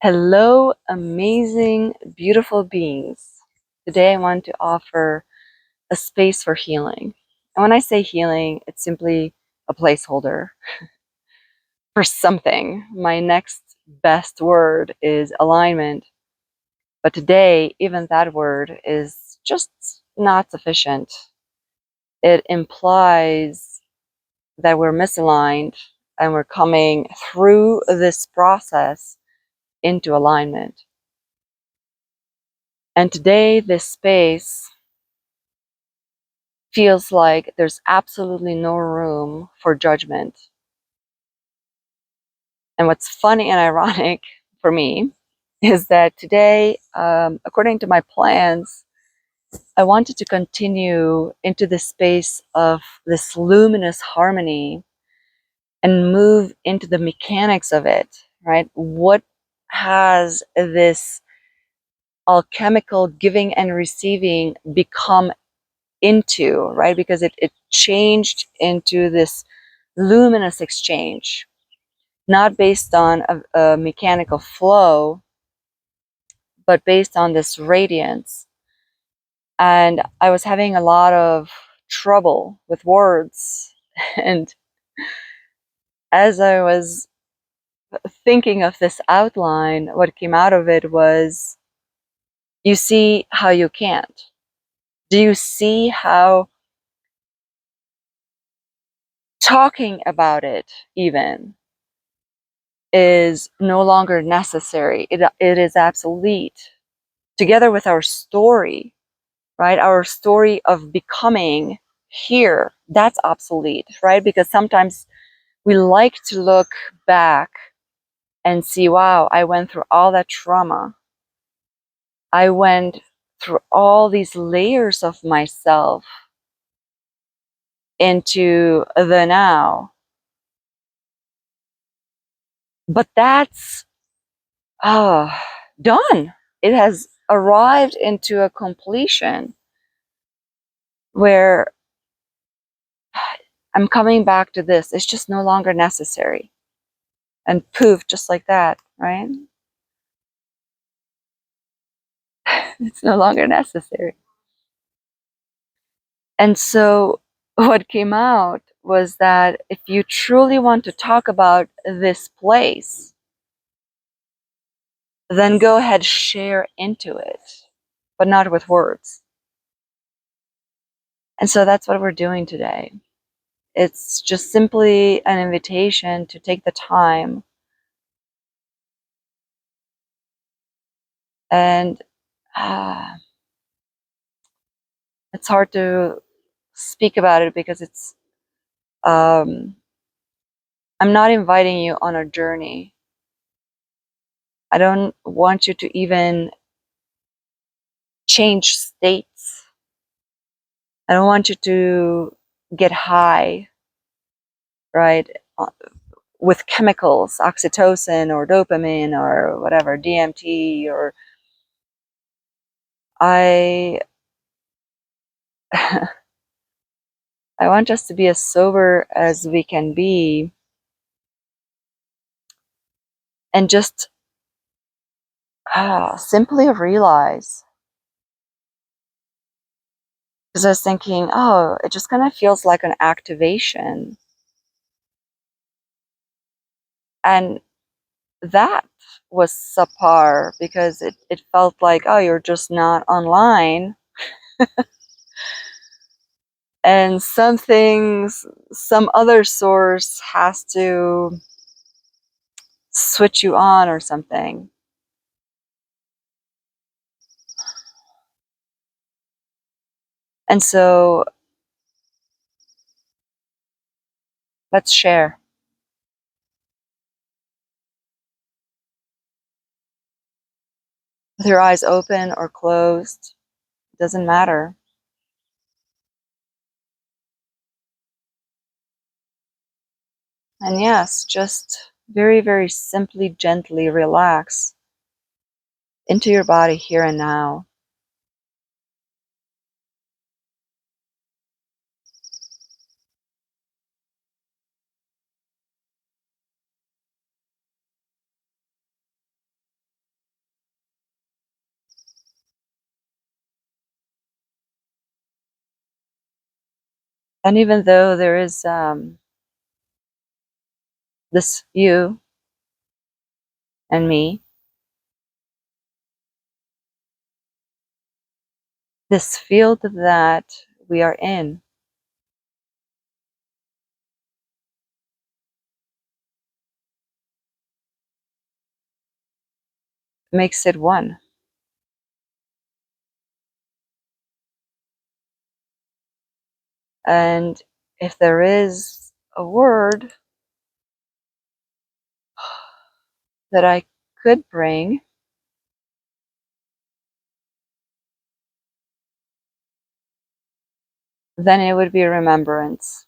Hello, amazing, beautiful beings. Today I want to offer a space for healing. And when I say healing, it's simply a placeholder for something. My next best word is alignment. But today, even that word is just not sufficient. It implies that we're misaligned and we're coming through this process into alignment. And today, this space feels like there's absolutely no room for judgment. And what's funny and ironic for me is that today, according to my plans, I wanted to continue into the space of this luminous harmony and move into the mechanics of it, right? What has this alchemical giving and receiving become into, right? Because it changed into this luminous exchange, not based on a mechanical flow, but based on this radiance. And I was having a lot of trouble with words. And as I was thinking of this outline, what came out of it was, you see how you can't. Do you see how talking about it even is no longer necessary? It is obsolete. Together with our story, right? Our story of becoming here, that's obsolete, right? Because sometimes we like to look back and see, wow, I went through all that trauma. I went through all these layers of myself into the now. But that's done. It has arrived into a completion where I'm coming back to this. It's just no longer necessary. And poof, just like that, right? It's no longer necessary. And so what came out was that if you truly want to talk about this place, then go ahead, share into it, but not with words. And so that's what we're doing today. It's just simply an invitation to take the time and it's hard to speak about it because it's I'm not inviting you on a journey. I don't want you to even change states. I don't want you to get high, right? With chemicals, oxytocin or dopamine or whatever, DMT, or I I want us to be as sober as we can be and just simply realize. Because I was thinking, oh, it just kind of feels like an activation. And that was subpar because it felt like, oh, you're just not online. And some things, some other source has to switch you on or something. And so let's share. With your eyes open or closed, it doesn't matter. And yes, just very, very simply, gently relax into your body here and now. And even though there is this you and me, this field that we are in makes it one. And if there is a word that I could bring, then it would be remembrance.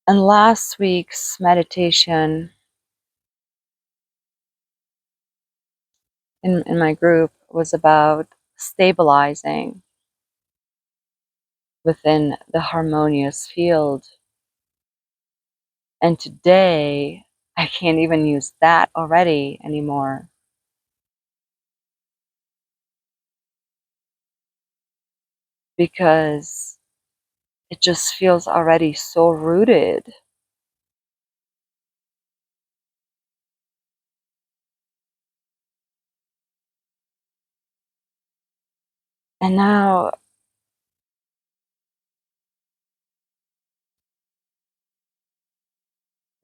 And last week's meditation in my group was about stabilizing within the harmonious field. And today, I can't even use that already anymore because it just feels already so rooted. And now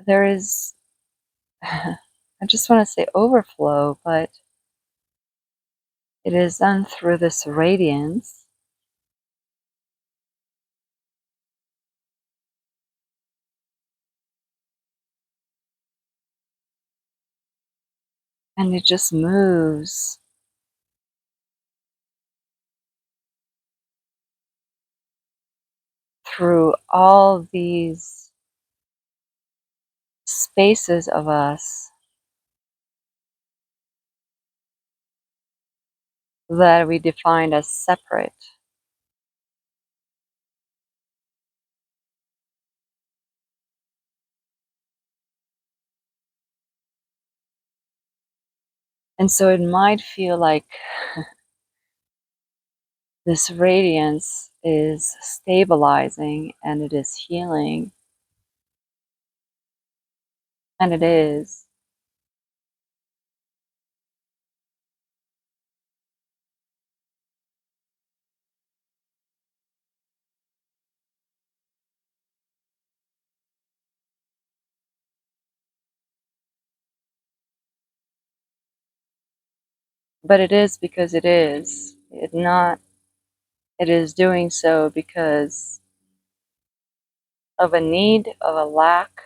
there is, I just want to say overflow, but it is done through this radiance. And it just moves through all these spaces of us that we defined as separate. And so it might feel like this radiance is stabilizing and it is healing, and it is. But it is because it is. It is doing so because of a need, of a lack,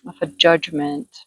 of a judgment.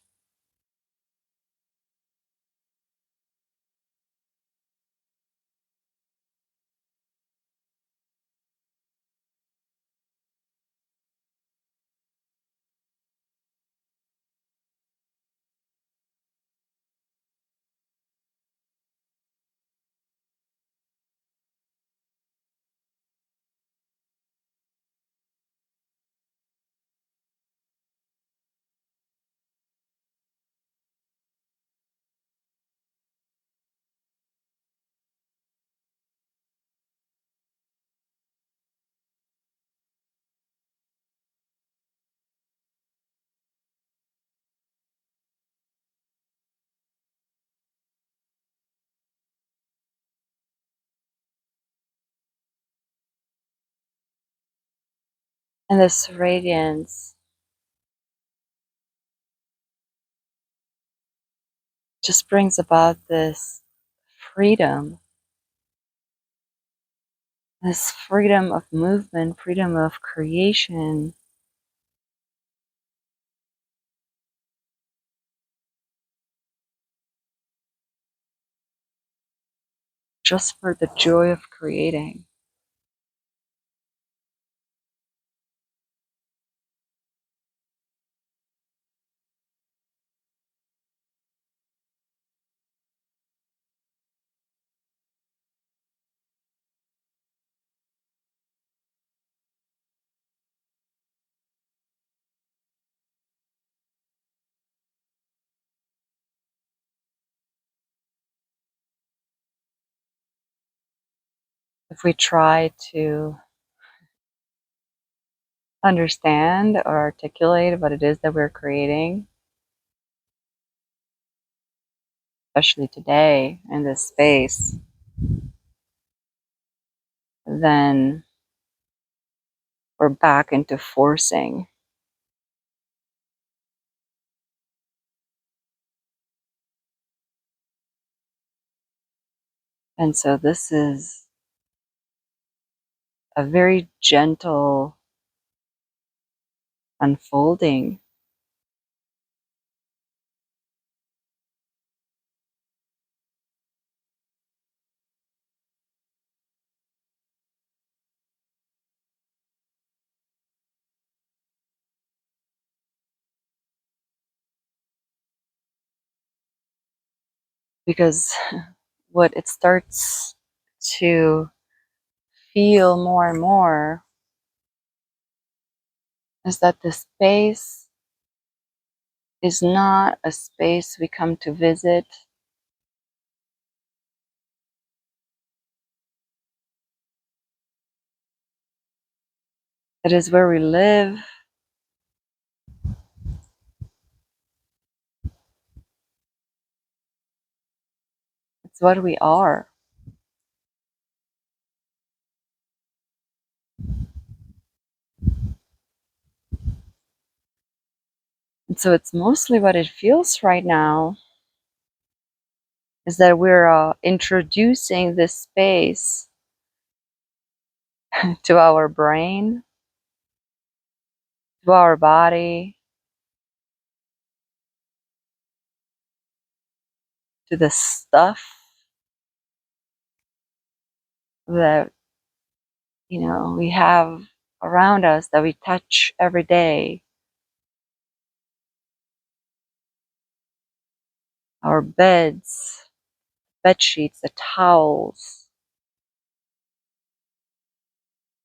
And this radiance just brings about freedom, this freedom of movement, freedom of creation. just for the joy of creating. If we try to understand or articulate what it is that we're creating, especially today in this space, then we're back into forcing. And so this is a very gentle unfolding, because what it starts to feel more and more is that the space is not a space we come to visit. It is where we live. It's what we are. And so it's mostly what it feels right now is that we're introducing this space to our brain, to our body, to the stuff that we have around us that we touch every day. Our beds, bed sheets, the towels,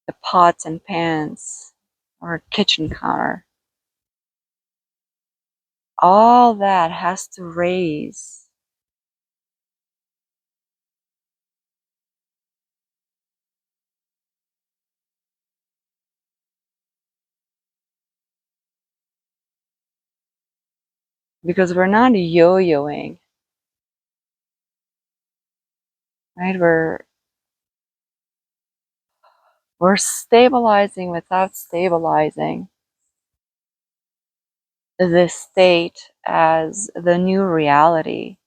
the pots and pans, our kitchen counter. All that has to raise because we're not yo-yoing, right? We're stabilizing without stabilizing this state as the new reality.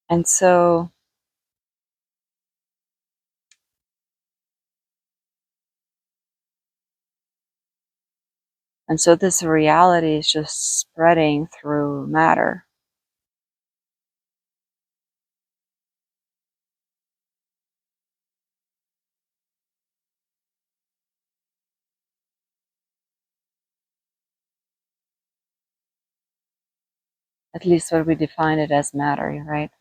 And so this reality is just spreading through matter. At least what we define it as matter, right?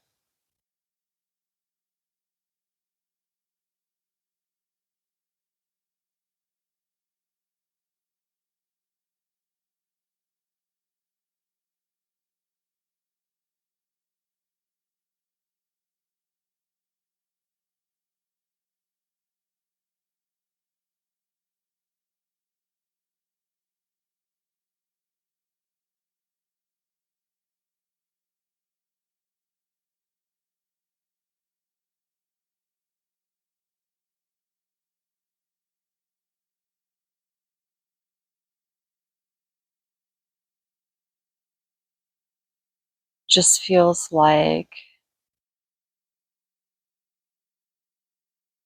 Just feels like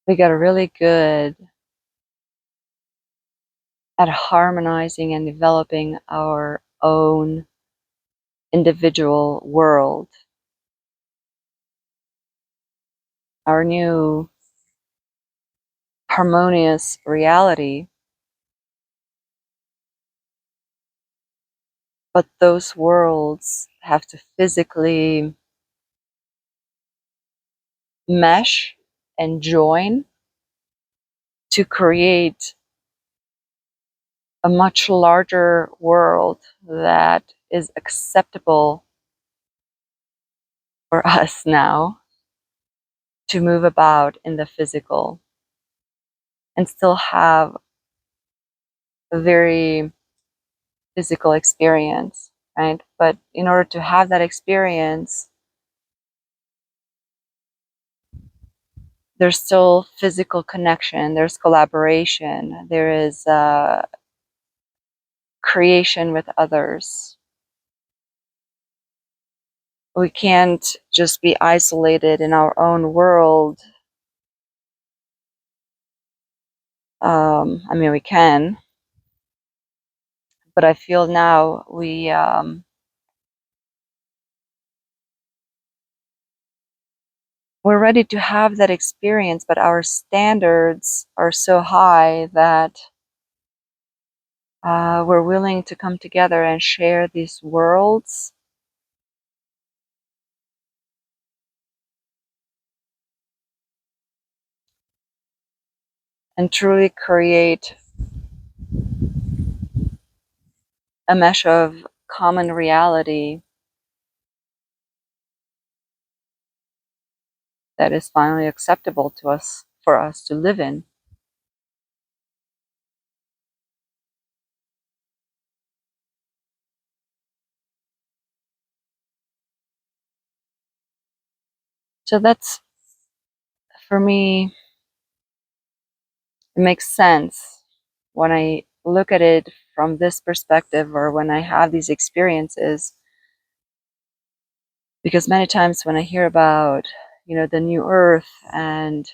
we got really good at harmonizing and developing our own individual world, our new harmonious reality. But those worlds have to physically mesh and join to create a much larger world that is acceptable for us now to move about in the physical and still have a very physical experience, right? But in order to have that experience, there's still physical connection, there's collaboration, there is creation with others. We can't just be isolated in our own world. I mean, we can, but I feel now we're ready to have that experience, but our standards are so high that we're willing to come together and share these worlds and truly create a mesh of common reality that is finally acceptable to us, for us to live in. So that's, for me, it makes sense when I look at it from this perspective, or when I have these experiences, because many times when I hear about, the new earth and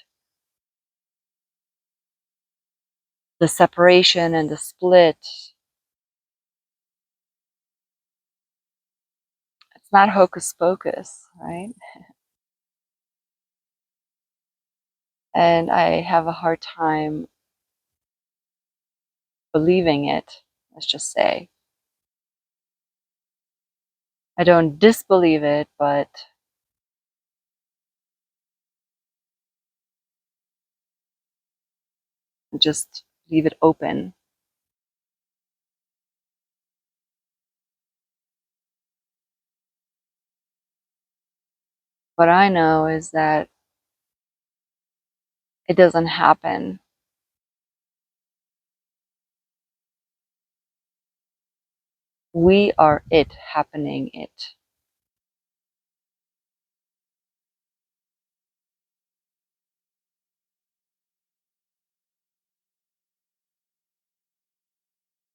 the separation and the split, it's not hocus pocus, right? And I have a hard time believing it, let's just say. I don't disbelieve it, but just leave it open. What I know is that it doesn't happen. We are it happening it.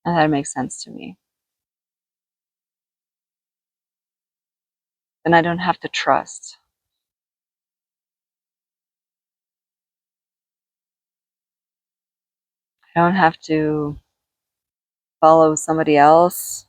And that makes sense to me. Then I don't have to trust. I don't have to follow somebody else.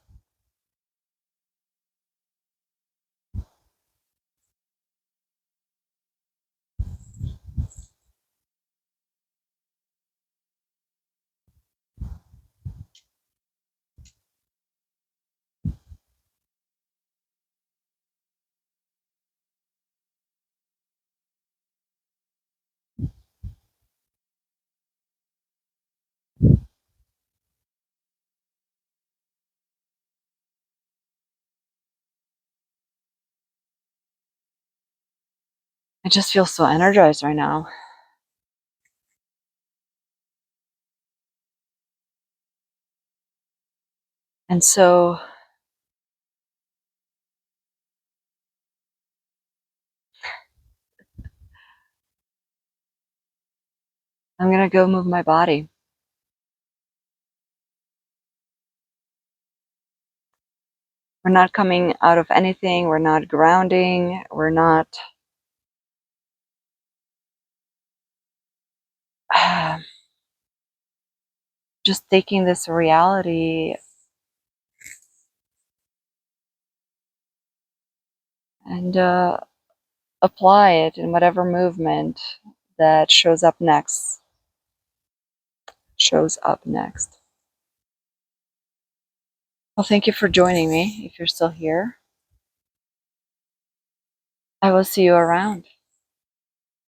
I just feel so energized right now. And so I'm going to go move my body. We're not coming out of anything. We're not grounding. We're not just taking this reality and apply it in whatever movement that shows up next. Well, thank you for joining me if you're still here. I will see you around.